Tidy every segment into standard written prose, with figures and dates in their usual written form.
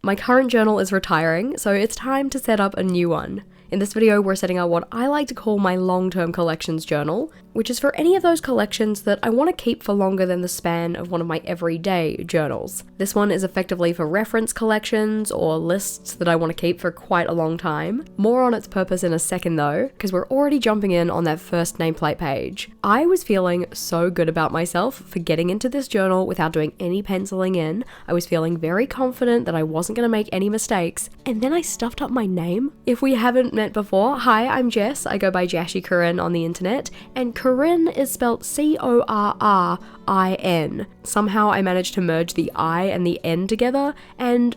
My current journal is retiring, so it's time to set up a new one. In this video, we're setting up what I like to call my long-term collections journal, which is for any of those collections that I want to keep for longer than the span of one of my everyday journals. This one is effectively for reference collections or lists that I want to keep for quite a long time. More on its purpose in a second though, because we're already jumping in on that first nameplate page. I was feeling so good about myself for getting into this journal without doing any penciling in. I was feeling very confident that I wasn't going to make any mistakes, and then I stuffed up my name. If we haven't met before, hi, I'm Jess. I go by JashiiCorrin on the internet, and Corrin is spelled C-O-R-R-I-N. Somehow I managed to merge the I and the N together, and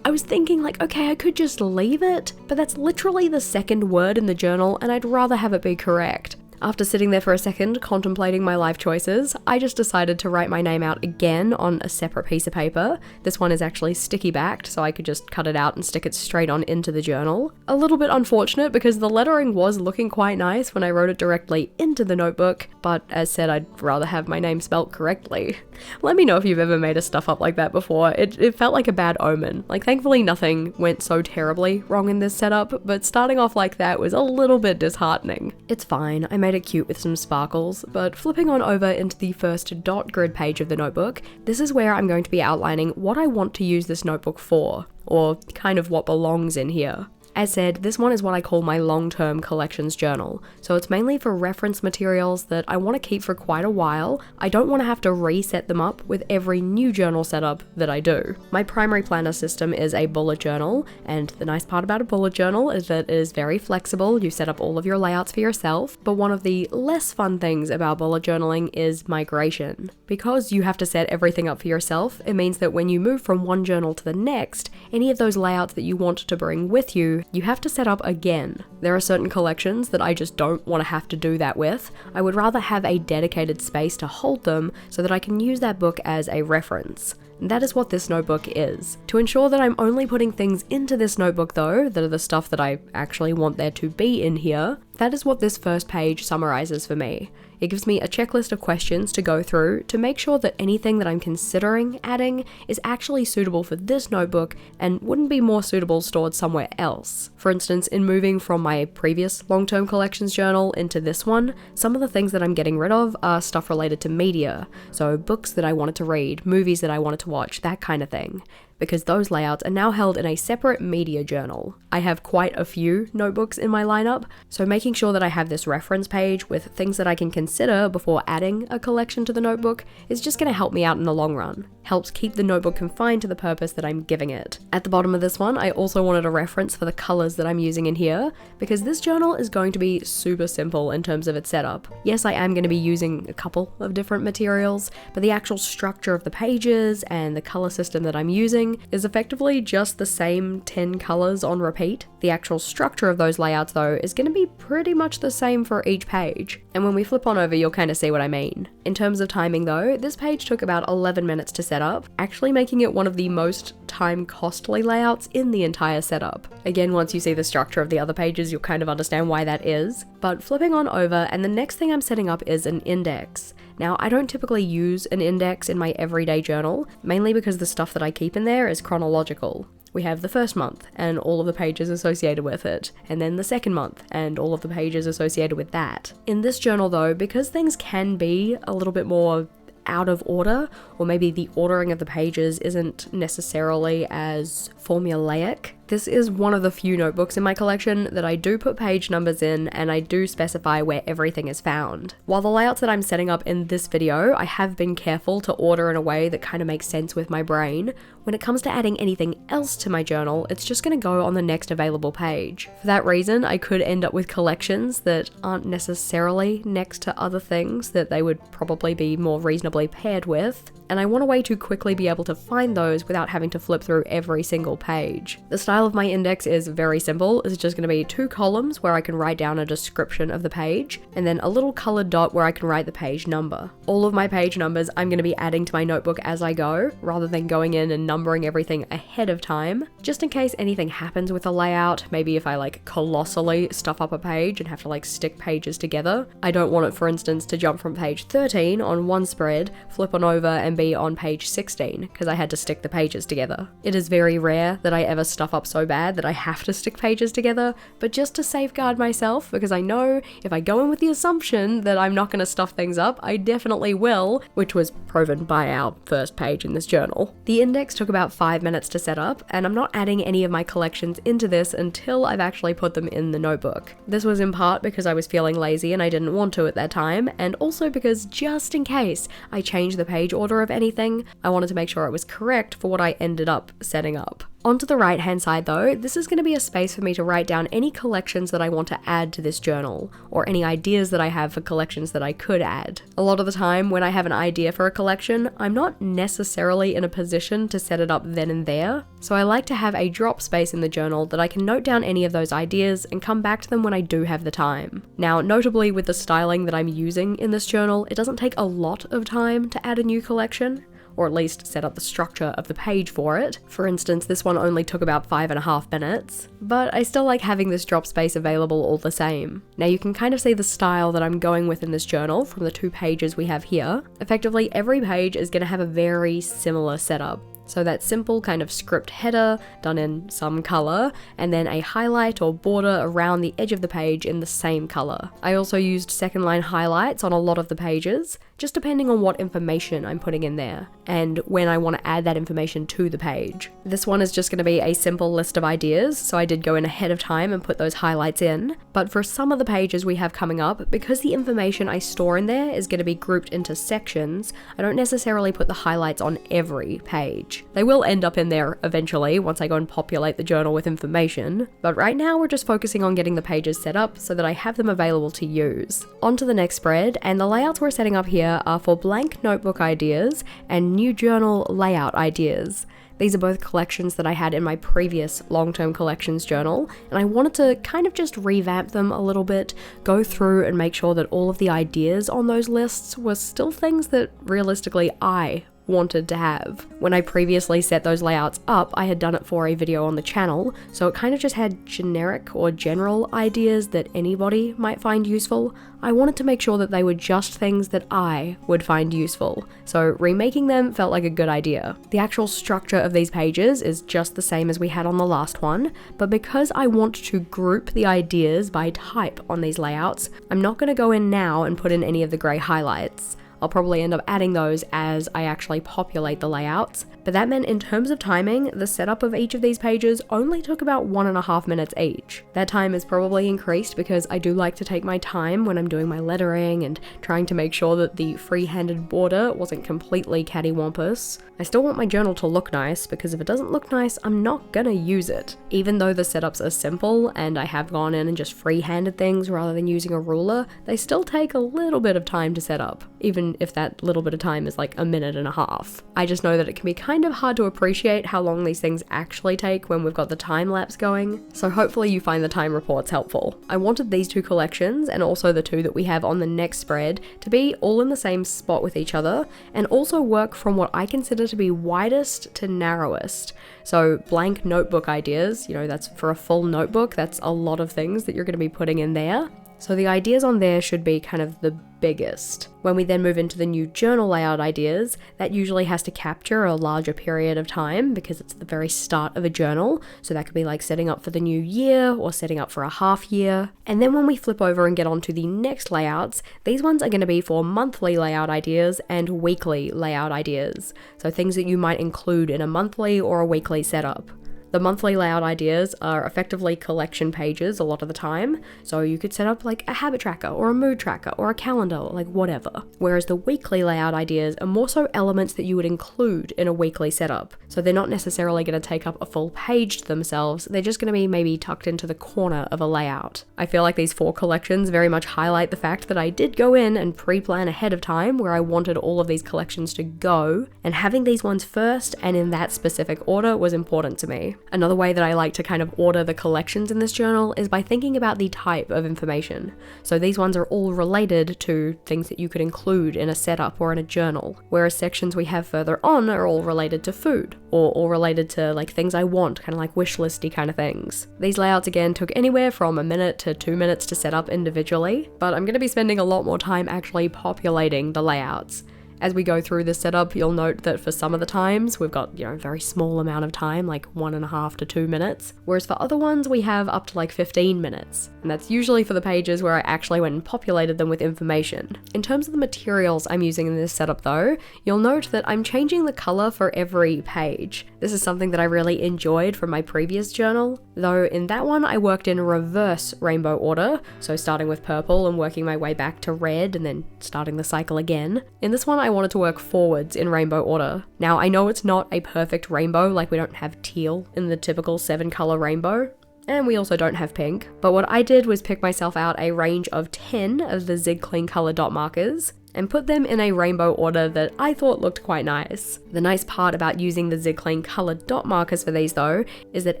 I was thinking like, okay, I could just leave it, but that's literally the second word in the journal, and I'd rather have it be correct. After sitting there for a second, contemplating my life choices, I just decided to write my name out again on a separate piece of paper. This one is actually sticky backed, so I could just cut it out and stick it straight on into the journal. A little bit unfortunate because the lettering was looking quite nice when I wrote it directly into the notebook, but as said, I'd rather have my name spelt correctly. Let me know if you've ever made a stuff up like that before. It felt like a bad omen. Like, thankfully nothing went so terribly wrong in this setup, but starting off like that was a little bit disheartening. It's fine, I made it cute with some sparkles, but flipping on over into the first dot grid page of the notebook, this is where I'm going to be outlining what I want to use this notebook for, or kind of what belongs in here. As said, this one is what I call my long-term collections journal, so it's mainly for reference materials that I want to keep for quite a while. I don't want to have to reset them up with every new journal setup that I do. My primary planner system is a bullet journal, and the nice part about a bullet journal is that it is very flexible. You set up all of your layouts for yourself, but one of the less fun things about bullet journaling is migration. Because you have to set everything up for yourself, it means that when you move from one journal to the next, any of those layouts that you want to bring with you, you have to set up again. There are certain collections that I just don't want to have to do that with. I would rather have a dedicated space to hold them so that I can use that book as a reference. That is what this notebook is. To ensure that I'm only putting things into this notebook though, that are the stuff that I actually want there to be in here, that is what this first page summarizes for me. It gives me a checklist of questions to go through to make sure that anything that I'm considering adding is actually suitable for this notebook and wouldn't be more suitable stored somewhere else. For instance, in moving from my previous long-term collections journal into this one, some of the things that I'm getting rid of are stuff related to media. So books that I wanted to read, movies that I wanted to watch, that kind of thing, because those layouts are now held in a separate media journal. I have quite a few notebooks in my lineup, so making sure that I have this reference page with things that I can consider before adding a collection to the notebook is just going to help me out in the long run. Helps keep the notebook confined to the purpose that I'm giving it. At the bottom of this one, I also wanted a reference for the colors that I'm using in here, because this journal is going to be super simple in terms of its setup. Yes, I am going to be using a couple of different materials, but the actual structure of the pages and the color system that I'm using is effectively just the same 10 colors on repeat. The actual structure of those layouts though is going to be pretty much the same for each page. And when we flip on over, you'll kind of see what I mean. In terms of timing though, this page took about 11 minutes to set up, actually making it one of the most time costly layouts in the entire setup. Again, once you see the structure of the other pages, you'll kind of understand why that is. But flipping on over, and the next thing I'm setting up is an index. Now, I don't typically use an index in my everyday journal, mainly because the stuff that I keep in there is chronological. We have the first month and all of the pages associated with it, and then the second month and all of the pages associated with that. In this journal though, because things can be a little bit more out of order, or maybe the ordering of the pages isn't necessarily as formulaic, this is one of the few notebooks in my collection that I do put page numbers in, and I do specify where everything is found. While the layouts that I'm setting up in this video, I have been careful to order in a way that kind of makes sense with my brain, when it comes to adding anything else to my journal, it's just going to go on the next available page. For that reason, I could end up with collections that aren't necessarily next to other things that they would probably be more reasonably paired with, and I want a way to quickly be able to find those without having to flip through every single page. The style of my index is very simple. It's just going to be 2 columns where I can write down a description of the page, and then a little colored dot where I can write the page number. All of my page numbers I'm going to be adding to my notebook as I go, rather than going in and numbering everything ahead of time, just in case anything happens with the layout. Maybe if I like colossally stuff up a page and have to like stick pages together. I don't want it, for instance, to jump from page 13 on one spread, flip on over and be on page 16 because I had to stick the pages together. It is very rare that I ever stuff up so bad that I have to stick pages together, but just to safeguard myself, because I know if I go in with the assumption that I'm not going to stuff things up, I definitely will, which was proven by our first page in this journal. The index took about 5 minutes to set up, and I'm not adding any of my collections into this until I've actually put them in the notebook. This was in part because I was feeling lazy and I didn't want to at that time, and also because just in case I changed the page order of anything, I wanted to make sure it was correct for what I ended up setting up. Onto the right hand side though, this is going to be a space for me to write down any collections that I want to add to this journal, or any ideas that I have for collections that I could add. A lot of the time when I have an idea for a collection, I'm not necessarily in a position to set it up then and there, so I like to have a drop space in the journal that I can note down any of those ideas and come back to them when I do have the time. Now, notably with the styling that I'm using in this journal, it doesn't take a lot of time to add a new collection, or at least set up the structure of the page for it. For instance, this one only took about 5.5 minutes, but I still like having this drop space available all the same. Now you can kind of see the style that I'm going with in this journal from the 2 pages we have here. Effectively, every page is going to have a very similar setup. So that simple kind of script header done in some color, and then a highlight or border around the edge of the page in the same color. I also used second line highlights on a lot of the pages, just depending on what information I'm putting in there, and when I want to add that information to the page. This one is just going to be a simple list of ideas, so I did go in ahead of time and put those highlights in, but for some of the pages we have coming up, because the information I store in there is going to be grouped into sections, I don't necessarily put the highlights on every page. They will end up in there eventually once I go and populate the journal with information, but right now we're just focusing on getting the pages set up so that I have them available to use. On to the next spread, and the layouts we're setting up here are for blank notebook ideas and new journal layout ideas. These are both collections that I had in my previous long-term collections journal, and I wanted to kind of just revamp them a little bit, go through and make sure that all of the ideas on those lists were still things that realistically I wanted to have. When I previously set those layouts up, I had done it for a video on the channel, so it kind of just had generic or general ideas that anybody might find useful. I wanted to make sure that they were just things that I would find useful, so remaking them felt like a good idea. The actual structure of these pages is just the same as we had on the last one, but because I want to group the ideas by type on these layouts, I'm not going to go in now and put in any of the grey highlights. I'll probably end up adding those as I actually populate the layouts, but that meant in terms of timing, the setup of each of these pages only took about 1.5 minutes each. That time is probably increased because I do like to take my time when I'm doing my lettering and trying to make sure that the free-handed border wasn't completely cattywampus. I still want my journal to look nice, because if it doesn't look nice, I'm not gonna use it. Even though the setups are simple and I have gone in and just free-handed things rather than using a ruler, they still take a little bit of time to set up, even if that little bit of time is like 1.5 minutes. I just know that it can be kind of hard to appreciate how long these things actually take when we've got the time lapse going, so hopefully you find the time reports helpful. I wanted these 2 collections, and also the 2 that we have on the next spread, to be all in the same spot with each other, and also work from what I consider to be widest to narrowest. So blank notebook ideas, that's for a full notebook, that's a lot of things that you're going to be putting in there. So the ideas on there should be kind of the biggest. When we then move into the new journal layout ideas, that usually has to capture a larger period of time because it's the very start of a journal. So that could be like setting up for the new year or setting up for a half year. And then when we flip over and get onto the next layouts, these ones are going to be for monthly layout ideas and weekly layout ideas. So things that you might include in a monthly or a weekly setup. The monthly layout ideas are effectively collection pages a lot of the time, so you could set up like a habit tracker or a mood tracker or a calendar, like whatever. Whereas the weekly layout ideas are more so elements that you would include in a weekly setup. So they're not necessarily going to take up a full page to themselves, they're just going to be maybe tucked into the corner of a layout. I feel like these 4 collections very much highlight the fact that I did go in and pre-plan ahead of time where I wanted all of these collections to go, and having these ones first and in that specific order was important to me. Another way that I like to kind of order the collections in this journal is by thinking about the type of information. So these ones are all related to things that you could include in a setup or in a journal, whereas sections we have further on are all related to food, or all related to like things I want, kind of like wish listy kind of things. These layouts again took anywhere from a minute to 2 minutes to set up individually, but I'm going to be spending a lot more time actually populating the layouts. As we go through this setup, you'll note that for some of the times, we've got, a very small amount of time, like 1.5 to 2 minutes, whereas for other ones, we have up to like 15 minutes. And that's usually for the pages where I actually went and populated them with information. In terms of the materials I'm using in this setup though, you'll note that I'm changing the color for every page. This is something that I really enjoyed from my previous journal, though in that one I worked in reverse rainbow order, so starting with purple and working my way back to red and then starting the cycle again. In this one I wanted to work forwards in rainbow order. Now I know it's not a perfect rainbow, like we don't have teal in the typical 7-color rainbow, and we also don't have pink, but what I did was pick myself out a range of 10 of the Zig Clean color dot markers and put them in a rainbow order that I thought looked quite nice. The nice part about using the Zig Clean colored dot markers for these though, is that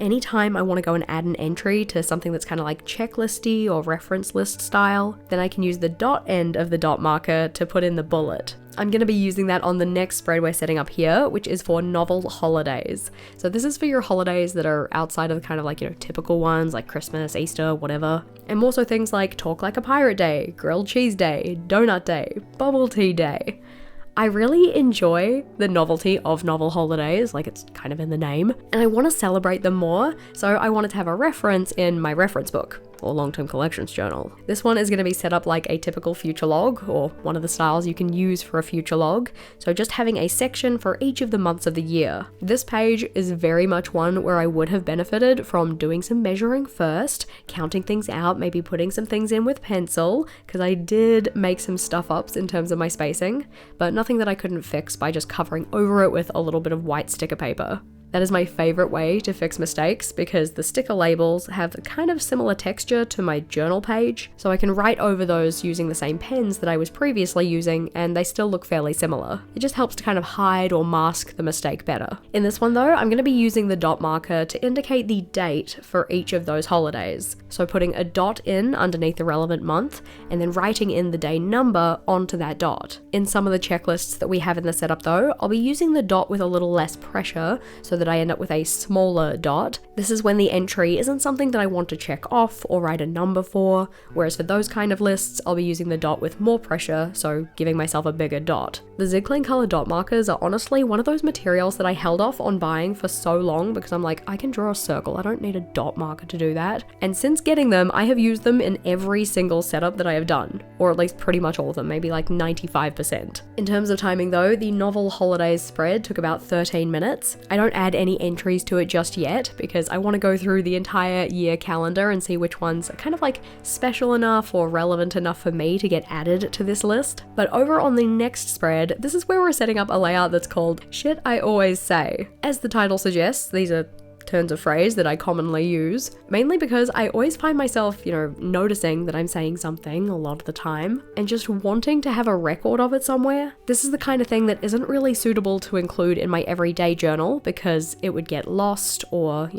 anytime I want to go and add an entry to something that's kind of like checklisty or reference list style, then I can use the dot end of the dot marker to put in the bullet. I'm going to be using that on the next spread we're setting up here, which is for novel holidays. So this is for your holidays that are outside of the kind of like, typical ones like Christmas, Easter, whatever. And more so things like Talk Like a Pirate Day, Grilled Cheese Day, Donut Day, Bubble Tea Day. I really enjoy the novelty of novel holidays, like it's kind of in the name, and I want to celebrate them more, so I wanted to have a reference in my reference book, or long-term collections journal. This one is going to be set up like a typical future log, or one of the styles you can use for a future log, so just having a section for each of the months of the year. This page is very much one where I would have benefited from doing some measuring first, counting things out, maybe putting some things in with pencil, because I did make some stuff ups in terms of my spacing, but nothing that I couldn't fix by just covering over it with a little bit of white sticker paper. That is my favorite way to fix mistakes because the sticker labels have a kind of similar texture to my journal page, so I can write over those using the same pens that I was previously using and they still look fairly similar. It just helps to kind of hide or mask the mistake better. In this one though, I'm going to be using the dot marker to indicate the date for each of those holidays. So putting a dot in underneath the relevant month and then writing in the day number onto that dot. In some of the checklists that we have in the setup though, I'll be using the dot with a little less pressure so that I end up with a smaller dot. This is when the entry isn't something that I want to check off or write a number for, whereas for those kind of lists, I'll be using the dot with more pressure, so giving myself a bigger dot. The Zig Clean color dot markers are honestly one of those materials that I held off on buying for so long because I'm like, I can draw a circle, I don't need a dot marker to do that. And since getting them, I have used them in every single setup that I have done, or at least pretty much all of them, maybe like 95%. In terms of timing though, the novel holidays spread took about 13 minutes. I don't add any entries to it just yet because I want to go through the entire year calendar and see which ones are kind of like special enough or relevant enough for me to get added to this list. But over on the next spread, this is where we're setting up a layout that's called Shit I Always Say. As the title suggests, these are turns of phrase that I commonly use, mainly because I always find myself, noticing that I'm saying something a lot of the time and just wanting to have a record of it somewhere. This is the kind of thing that isn't really suitable to include in my everyday journal because it would get lost or,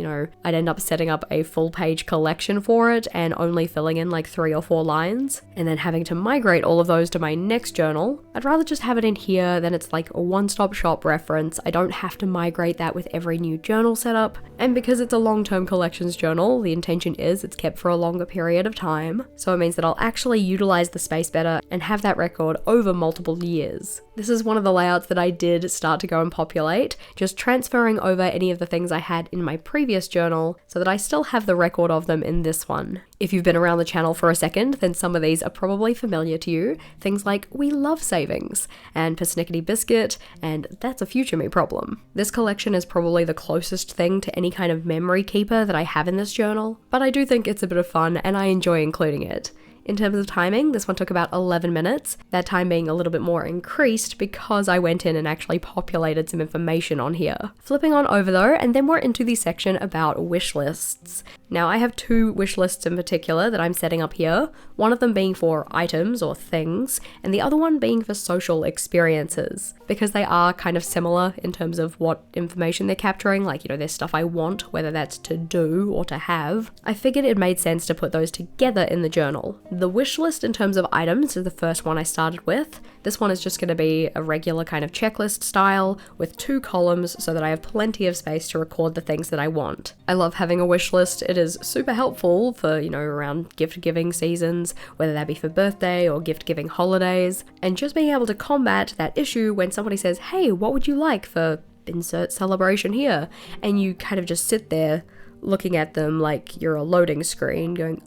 I'd end up setting up a full page collection for it and only filling in like 3 or 4 lines and then having to migrate all of those to my next journal. I'd rather just have it in here, then it's like a one-stop shop reference. I don't have to migrate that with every new journal setup. And because it's a long-term collections journal, the intention is it's kept for a longer period of time, so it means that I'll actually utilize the space better and have that record over multiple years. This is one of the layouts that I did start to go and populate, just transferring over any of the things I had in my previous journal so that I still have the record of them in this one. If you've been around the channel for a second, then some of these are probably familiar to you. Things like We Love Savings and Persnickety Biscuit, and That's a Future Me Problem. This collection is probably the closest thing to any kind of memory keeper that I have in this journal, but I do think it's a bit of fun and I enjoy including it. In terms of timing, this one took about 11 minutes, that time being a little bit more increased because I went in and actually populated some information on here. Flipping on over though, and then we're into the section about wish lists. Now, I have two wish lists in particular that I'm setting up here, one of them being for items or things, and the other one being for social experiences, because they are kind of similar in terms of what information they're capturing, like, there's stuff I want, whether that's to do or to have. I figured it made sense to put those together in the journal. The wish list in terms of items is the first one I started with. This one is just going to be a regular kind of checklist style with 2 columns so that I have plenty of space to record the things that I want. I love having a wish list. It is super helpful for, around gift giving seasons, whether that be for birthday or gift giving holidays, and just being able to combat that issue when somebody says, hey, what would you like for insert celebration here? And you kind of just sit there looking at them like you're a loading screen going,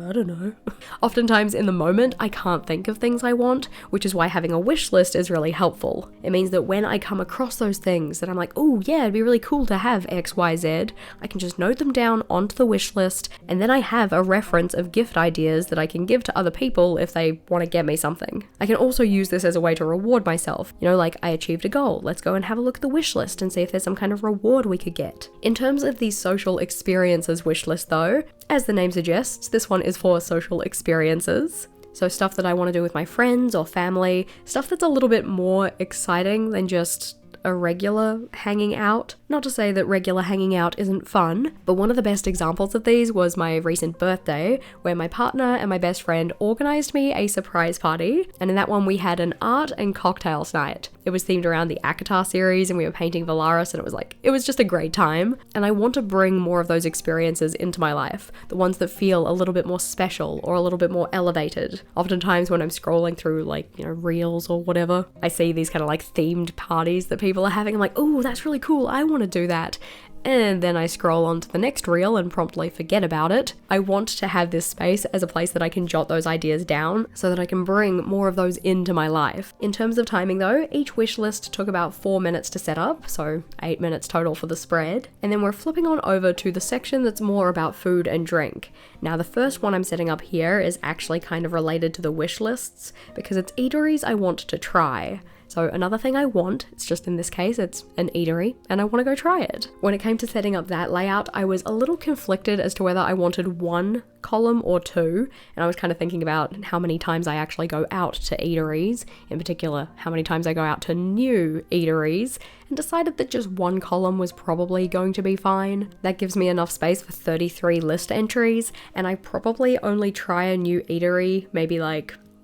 I don't know. Oftentimes in the moment, I can't think of things I want, which is why having a wish list is really helpful. It means that when I come across those things that I'm like, oh yeah, it'd be really cool to have X, Y, Z, I can just note them down onto the wish list, and then I have a reference of gift ideas that I can give to other people if they want to get me something. I can also use this as a way to reward myself. Like I achieved a goal, let's go and have a look at the wish list and see if there's some kind of reward we could get. In terms of the social experiences wish list though, as the name suggests, this one is for social experiences. So stuff that I want to do with my friends or family, stuff that's a little bit more exciting than just a regular hanging out. Not to say that regular hanging out isn't fun, but one of the best examples of these was my recent birthday, where my partner and my best friend organised me a surprise party, and in that one we had an art and cocktails night. It was themed around the ACOTAR series and we were painting Valaris, and it was just a great time. And I want to bring more of those experiences into my life, the ones that feel a little bit more special or a little bit more elevated. Oftentimes when I'm scrolling through reels or whatever, I see these kind of themed parties that people are having. I'm like, oh, that's really cool, I want to do that. And then I scroll on to the next reel and promptly forget about it. I want to have this space as a place that I can jot those ideas down so that I can bring more of those into my life. In terms of timing though, each wish list took about 4 minutes to set up, so 8 minutes total for the spread. And then we're flipping on over to the section that's more about food and drink. Now the first one I'm setting up here is actually kind of related to the wish lists because it's eateries I want to try. So another thing I want, it's just in this case, it's an eatery, and I want to go try it. When it came to setting up that layout, I was a little conflicted as to whether I wanted 1 column or 2, and I was kind of thinking about how many times I actually go out to eateries, in particular, how many times I go out to new eateries, and decided that just 1 column was probably going to be fine. That gives me enough space for 33 list entries, and I probably only try a new eatery maybe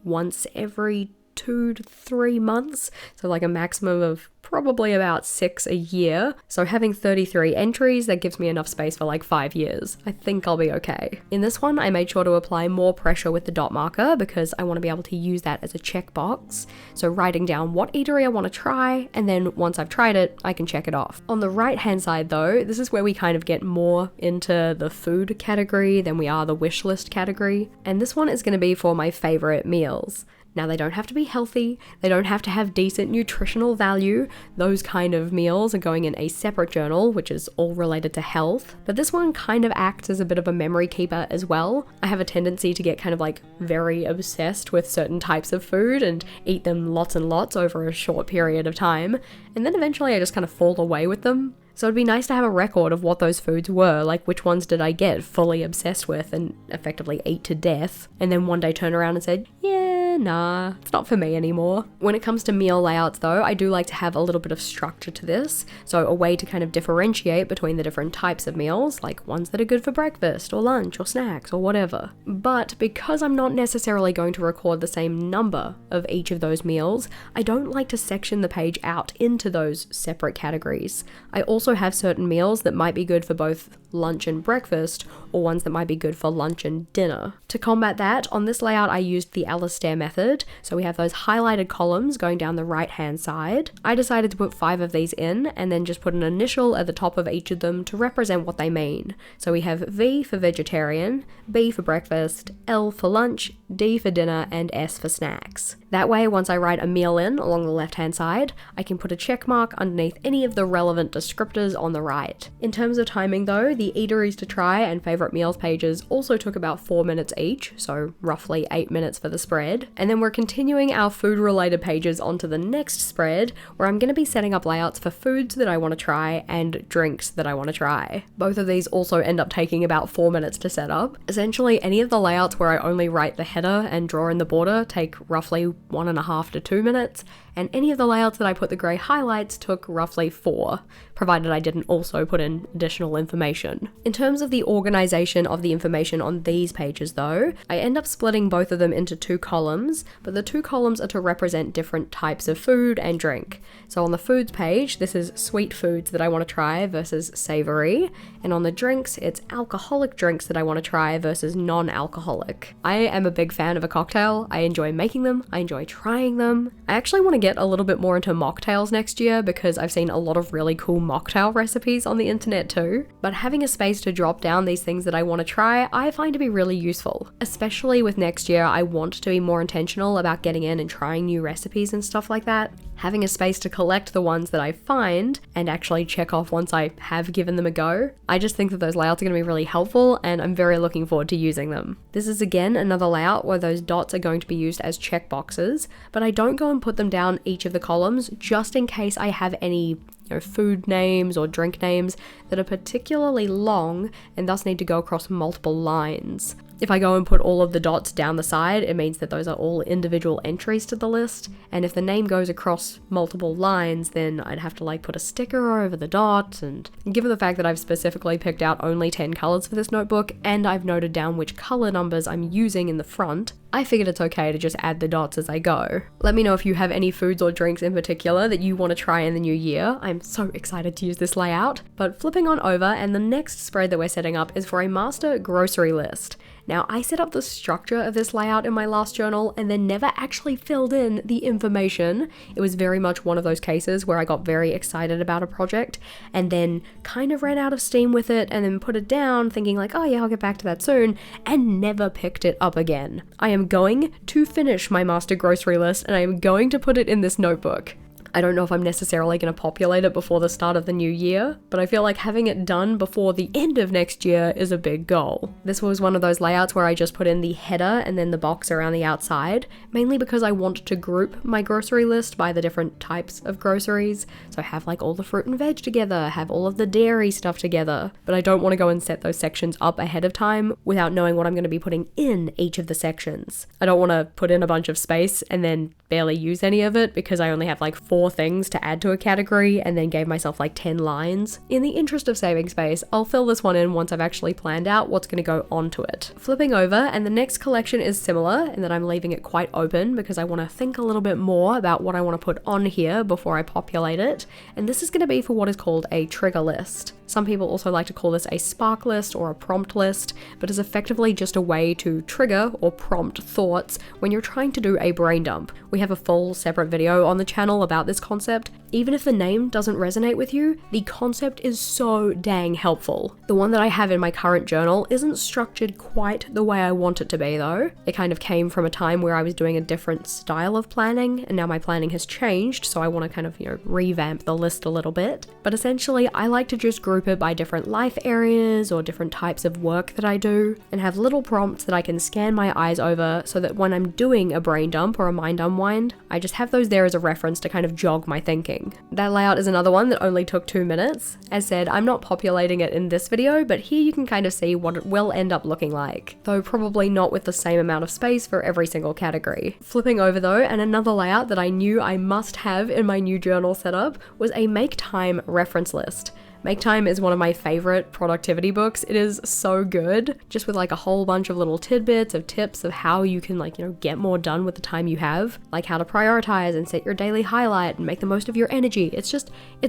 once every 2 to 3 months, so a maximum of probably about 6 a year. So having 33 entries, that gives me enough space for 5 years. I think I'll be okay. In this one, I made sure to apply more pressure with the dot marker because I want to be able to use that as a checkbox. So writing down what eatery I want to try, and then once I've tried it, I can check it off. On the right hand side though, this is where we kind of get more into the food category than we are the wish list category. And this one is going to be for my favorite meals. Now, they don't have to be healthy, they don't have to have decent nutritional value. Those kind of meals are going in a separate journal, which is all related to health. But this one kind of acts as a bit of a memory keeper as well. I have a tendency to get kind of very obsessed with certain types of food and eat them lots and lots over a short period of time. And then eventually I just kind of fall away with them. So it'd be nice to have a record of what those foods were, which ones did I get fully obsessed with and effectively eat to death, and then one day turn around and said, yeah, nah, it's not for me anymore. When it comes to meal layouts though, I do like to have a little bit of structure to this, so a way to kind of differentiate between the different types of meals, like ones that are good for breakfast or lunch or snacks or whatever. But because I'm not necessarily going to record the same number of each of those meals, I don't like to section the page out into those separate categories. I also have certain meals that might be good for both lunch and breakfast, or ones that might be good for lunch and dinner. To combat that, on this layout I used the Alistair method, so we have those highlighted columns going down the right hand side. I decided to put 5 of these in, and then just put an initial at the top of each of them to represent what they mean. So we have V for vegetarian, B for breakfast, L for lunch, D for dinner, and S for snacks. That way, once I write a meal in along the left hand side, I can put a check mark underneath any of the relevant descriptors on the right. In terms of timing though, the eateries to try and favourite meals pages also took about 4 minutes each, so roughly 8 minutes for the spread. And then we're continuing our food related pages onto the next spread, where I'm going to be setting up layouts for foods that I want to try and drinks that I want to try. Both of these also end up taking about 4 minutes to set up. Essentially, any of the layouts where I only write the header and draw in the border take roughly 1.5 to 2 minutes, and any of the layouts that I put the grey highlights took roughly 4, provided I didn't also put in additional information. In terms of the organisation of the information on these pages though, I end up splitting both of them into 2 columns, but the 2 columns are to represent different types of food and drink. So on the foods page, this is sweet foods that I want to try versus savoury, and on the drinks, it's alcoholic drinks that I want to try versus non-alcoholic. I am a big fan of a cocktail. I enjoy making them, I enjoy trying them. I actually want to get a little bit more into mocktails next year because I've seen a lot of really cool mocktail recipes on the internet too. But having a space to drop down these things that I want to try, I find to be really useful. Especially with next year, I want to be more intentional about getting in and trying new recipes and stuff like that. Having a space to collect the ones that I find and actually check off once I have given them a go. I just think that those layouts are going to be really helpful and I'm very looking forward to using them. This is again another layout where those dots are going to be used as checkboxes, but I don't go and put them down each of the columns just in case I have any food names or drink names that are particularly long and thus need to go across multiple lines. If I go and put all of the dots down the side, it means that those are all individual entries to the list, and if the name goes across multiple lines, then I'd have to put a sticker over the dot, and given the fact that I've specifically picked out only 10 colours for this notebook, and I've noted down which colour numbers I'm using in the front, I figured it's okay to just add the dots as I go. Let me know if you have any foods or drinks in particular that you want to try in the new year. I'm so excited to use this layout. But flipping on over, and the next spread that we're setting up is for a master grocery list. Now, I set up the structure of this layout in my last journal and then never actually filled in the information. It was very much one of those cases where I got very excited about a project and then kind of ran out of steam with it and then put it down thinking oh yeah, I'll get back to that soon, and never picked it up again. I am going to finish my master grocery list and I am going to put it in this notebook. I don't know if I'm necessarily going to populate it before the start of the new year, but I feel like having it done before the end of next year is a big goal. This was one of those layouts where I just put in the header and then the box around the outside, mainly because I want to group my grocery list by the different types of groceries. So have all the fruit and veg together, have all of the dairy stuff together, but I don't want to go and set those sections up ahead of time without knowing what I'm going to be putting in each of the sections. I don't want to put in a bunch of space and then barely use any of it because I only have 4 things to add to a category and then gave myself 10 lines. In the interest of saving space, I'll fill this one in once I've actually planned out what's going to go onto it. Flipping over, and the next collection is similar in that I'm leaving it quite open because I want to think a little bit more about what I want to put on here before I populate it, and this is going to be for what is called a trigger list. Some people also like to call this a spark list or a prompt list, but is effectively just a way to trigger or prompt thoughts when you're trying to do a brain dump. We have a full separate video on the channel about this concept. Even if the name doesn't resonate with you, the concept is so dang helpful. The one that I have in my current journal isn't structured quite the way I want it to be though. It kind of came from a time where I was doing a different style of planning, and now my planning has changed, so I want to kind of, revamp the list a little bit. But essentially, I like to just group it by different life areas or different types of work that I do, and have little prompts that I can scan my eyes over so that when I'm doing a brain dump or a mind unwind, I just have those there as a reference to kind of jog my thinking. That layout is another one that only took 2 minutes. As said, I'm not populating it in this video, but here you can kind of see what it will end up looking like, though probably not with the same amount of space for every single category. Flipping over though, and another layout that I knew I must have in my new journal setup was a make time reference list. Make Time is one of my favorite productivity books. It is so good, just with a whole bunch of little tidbits of tips of how you can get more done with the time you have, like how to prioritize and set your daily highlight and make the most of your energy. It's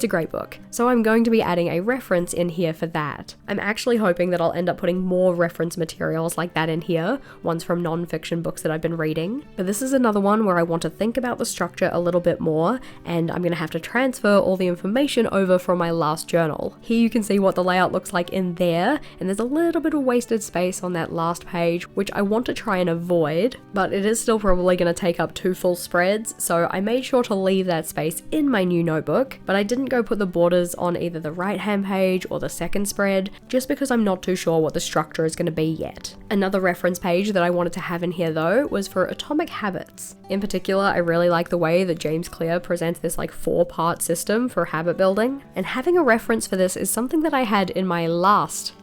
a great book. So I'm going to be adding a reference in here for that. I'm actually hoping that I'll end up putting more reference materials like that in here, ones from non-fiction books that I've been reading. But this is another one where I want to think about the structure a little bit more, and I'm going to have to transfer all the information over from my last journal. journal. Here you can see what the layout looks like in there, and there's a little bit of wasted space on that last page, which I want to try and avoid, but it is still probably going to take up 2 full spreads, so I made sure to leave that space in my new notebook, but I didn't go put the borders on either the right-hand page or the second spread, just because I'm not too sure what the structure is going to be yet. Another reference page that I wanted to have in here though was for Atomic Habits. In particular, I really like the way that James Clear presents this like 4-part system for habit building, and having a reference for this is something that I had in my last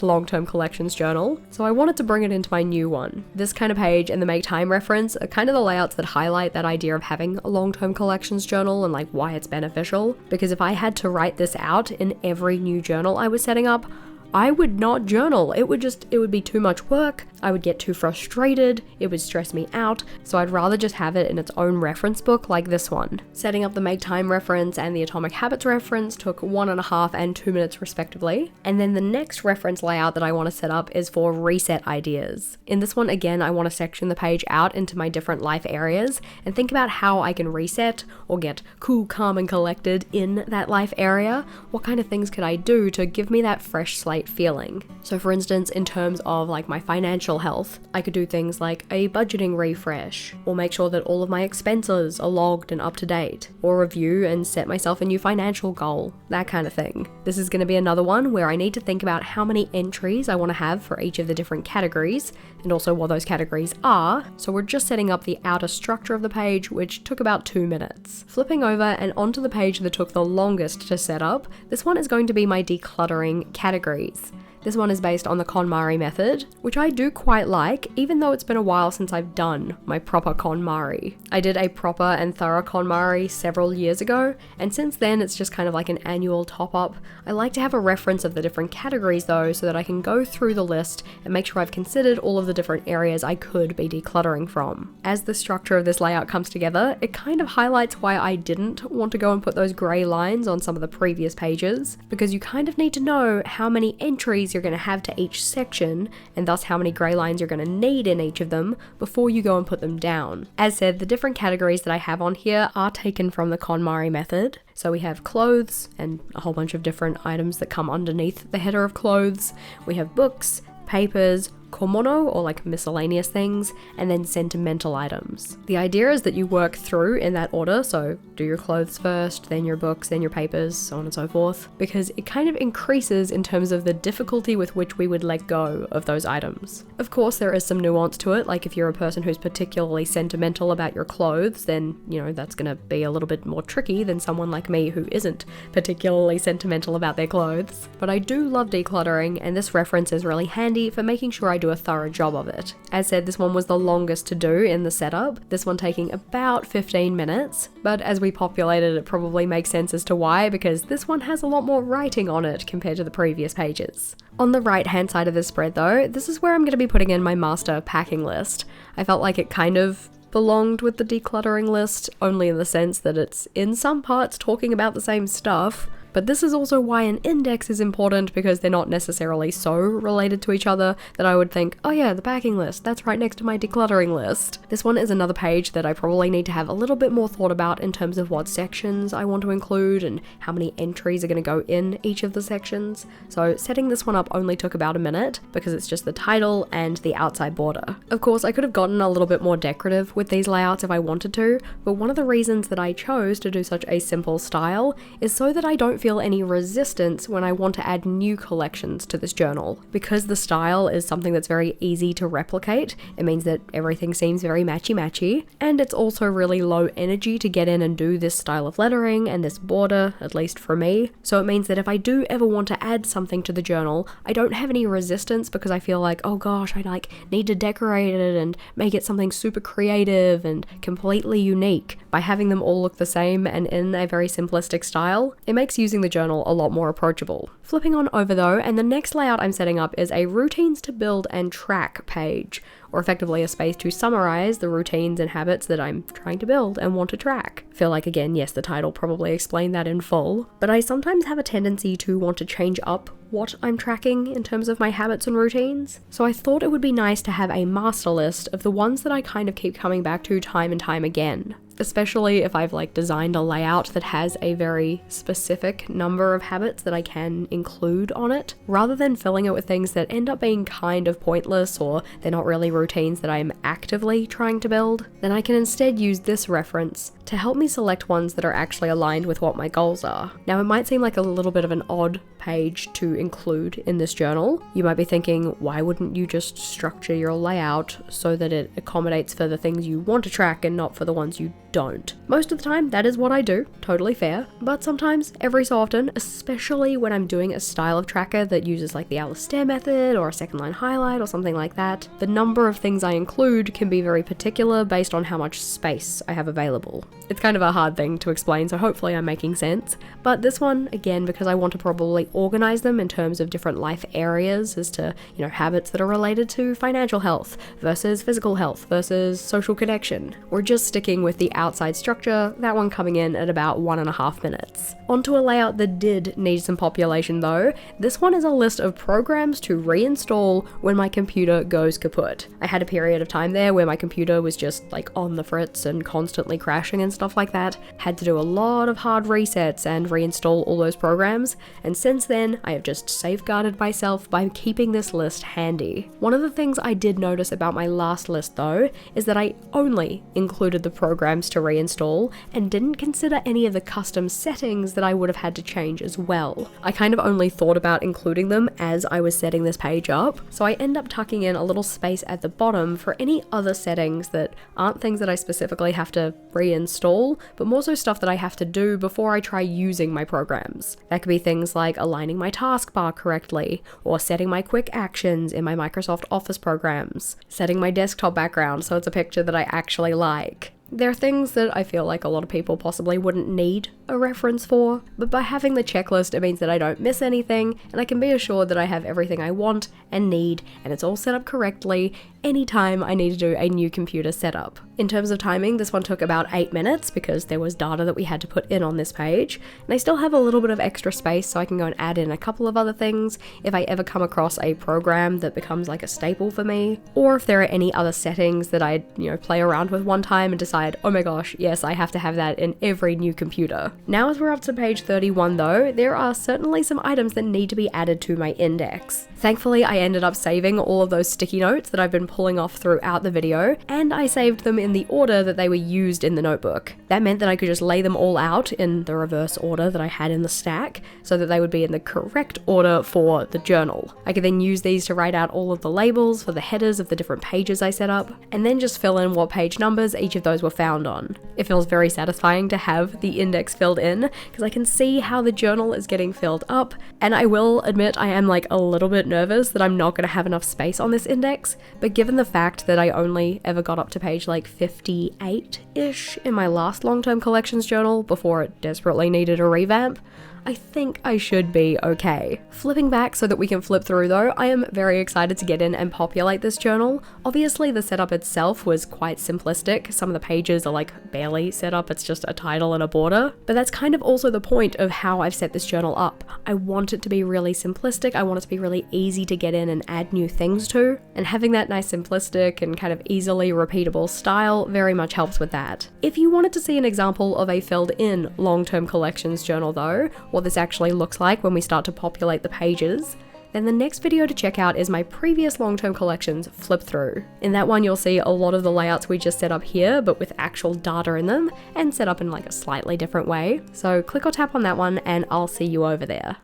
long-term collections journal, so I wanted to bring it into my new one. This kind of page and the make time reference are kind of the layouts that highlight that idea of having a long-term collections journal and like why it's beneficial, because if I had to write this out in every new journal I was setting up, I would not journal. It would be too much work. I would get too frustrated. It would stress me out. So I'd rather just have it in its own reference book like this one. Setting up the make time reference and the Atomic Habits reference took 1.5 and 2 minutes respectively. And then the next reference layout that I want to set up is for reset ideas. In this one, again, I want to section the page out into my different life areas and think about how I can reset or get cool, calm, and collected in that life area. What kind of things could I do to give me that fresh slate feeling? So for instance, in terms of like my financial health, I could do things like a budgeting refresh, or make sure that all of my expenses are logged and up to date, or review and set myself a new financial goal, that kind of thing. This is going to be another one where I need to think about how many entries I want to have for each of the different categories, and also what those categories are. So we're just setting up the outer structure of the page, which took about 2 minutes. Flipping over and onto the page that took the longest to set up, this one is going to be my decluttering categories. This one is based on the KonMari method, which I do quite like, even though it's been a while since I've done my proper KonMari. I did a proper and thorough KonMari several years ago, and since then it's just kind of like an annual top-up. I like to have a reference of the different categories though, so that I can go through the list and make sure I've considered all of the different areas I could be decluttering from. As the structure of this layout comes together, it kind of highlights why I didn't want to go and put those grey lines on some of the previous pages, because you kind of need to know how many entries you're going to have to each section, and thus how many grey lines you're going to need in each of them before you go and put them down. As said, the different categories that I have on here are taken from the KonMari method. So we have clothes and a whole bunch of different items that come underneath the header of clothes. We have books, papers, komono, or like miscellaneous things, and then sentimental items. The idea is that you work through in that order, so do your clothes first, then your books, then your papers, so on and so forth, because it kind of increases in terms of the difficulty with which we would let go of those items. Of course, there is some nuance to it, like if you're a person who's particularly sentimental about your clothes, then, you know, that's gonna be a little bit more tricky than someone like me who isn't particularly sentimental about their clothes. But I do love decluttering, and this reference is really handy for making sure I do a thorough job of it. As said, this one was the longest to do in the setup, this one taking about 15 minutes, but as we populated it probably makes sense as to why, because this one has a lot more writing on it compared to the previous pages. On the right hand side of the spread though, this is where I'm going to be putting in my master packing list. I felt like it kind of belonged with the decluttering list, only in the sense that it's in some parts talking about the same stuff. But this is also why an index is important, because they're not necessarily so related to each other that I would think, oh yeah, the packing list, that's right next to my decluttering list. This one is another page that I probably need to have a little bit more thought about in terms of what sections I want to include and how many entries are going to go in each of the sections. So setting this one up only took about a minute, because it's just the title and the outside border. Of course, I could have gotten a little bit more decorative with these layouts if I wanted to, but one of the reasons that I chose to do such a simple style is so that I don't feel any resistance when I want to add new collections to this journal. Because the style is something that's very easy to replicate, it means that everything seems very matchy-matchy, and it's also really low energy to get in and do this style of lettering and this border, at least for me. So it means that if I do ever want to add something to the journal, I don't have any resistance, because I feel like, oh gosh, I need to decorate it and make it something super creative and completely unique. By having them all look the same and in a very simplistic style, it makes using the journal a lot more approachable. Flipping on over though, and the next layout I'm setting up is a routines to build and track page, or effectively a space to summarize the routines and habits that I'm trying to build and want to track. Feel like, again, yes, the title probably explained that in full, but I sometimes have a tendency to want to change up what I'm tracking in terms of my habits and routines. So I thought it would be nice to have a master list of the ones that I kind of keep coming back to time and time again. Especially if I've designed a layout that has a very specific number of habits that I can include on it, rather than filling it with things that end up being kind of pointless or they're not really routines that I'm actively trying to build. Then I can instead use this reference to help me select ones that are actually aligned with what my goals are. Now it might seem like a little bit of an odd page to include in this journal. You might be thinking, why wouldn't you just structure your layout so that it accommodates for the things you want to track and not for the ones you don't? Most of the time, that is what I do, totally fair, but sometimes, every so often, especially when I'm doing a style of tracker that uses the Alistair method or a second line highlight or something like that, the number of things I include can be very particular based on how much space I have available. It's kind of a hard thing to explain, so hopefully I'm making sense, but this one, again, because I want to probably organize them in terms of different life areas as to, habits that are related to financial health versus physical health versus social connection. We're just sticking with the outside structure, that one coming in at about 1.5 minutes. Onto a layout that did need some population though. This one is a list of programs to reinstall when my computer goes kaput. I had a period of time there where my computer was just on the fritz and constantly crashing and stuff like that. Had to do a lot of hard resets and reinstall all those programs, and since then I have just safeguarded myself by keeping this list handy. One of the things I did notice about my last list though is that I only included the programs to reinstall and didn't consider any of the custom settings that I would have had to change as well. I kind of only thought about including them as I was setting this page up, so I end up tucking in a little space at the bottom for any other settings that aren't things that I specifically have to reinstall, but more so stuff that I have to do before I try using my programs. That could be things like aligning my taskbar correctly, or setting my quick actions in my Microsoft Office programs, setting my desktop background so it's a picture that I actually like. There are things that I feel like a lot of people possibly wouldn't need a reference for, but by having the checklist it means that I don't miss anything and I can be assured that I have everything I want and need and it's all set up correctly anytime I need to do a new computer setup. In terms of timing, this one took about 8 minutes because there was data that we had to put in on this page, and I still have a little bit of extra space so I can go and add in a couple of other things if I ever come across a program that becomes a staple for me, or if there are any other settings that I play around with one time and decide, oh my gosh, yes, I have to have that in every new computer. Now as we're up to page 31 though, there are certainly some items that need to be added to my index. Thankfully, I ended up saving all of those sticky notes that I've been pulling off throughout the video, and I saved them in the order that they were used in the notebook. That meant that I could just lay them all out in the reverse order that I had in the stack, so that they would be in the correct order for the journal. I could then use these to write out all of the labels for the headers of the different pages I set up, and then just fill in what page numbers each of those were found on. It feels very satisfying to have the index filled in, because I can see how the journal is getting filled up, and I will admit I am a little bit nervous that I'm not going to have enough space on this index, but given the fact that I only ever got up to page 58-ish in my last long-term collections journal before it desperately needed a revamp, I think I should be okay. Flipping back so that we can flip through though, I am very excited to get in and populate this journal. Obviously the setup itself was quite simplistic. Some of the pages are barely set up, it's just a title and a border. But that's kind of also the point of how I've set this journal up. I want it to be really simplistic, I want it to be really easy to get in and add new things to. And having that nice simplistic and kind of easily repeatable style very much helps with that. If you wanted to see an example of a filled in long-term collections journal though, what this actually looks like when we start to populate the pages, then the next video to check out is my previous long-term collections flip through. In that one you'll see a lot of the layouts we just set up here, but with actual data in them and set up in a slightly different way. So click or tap on that one and I'll see you over there.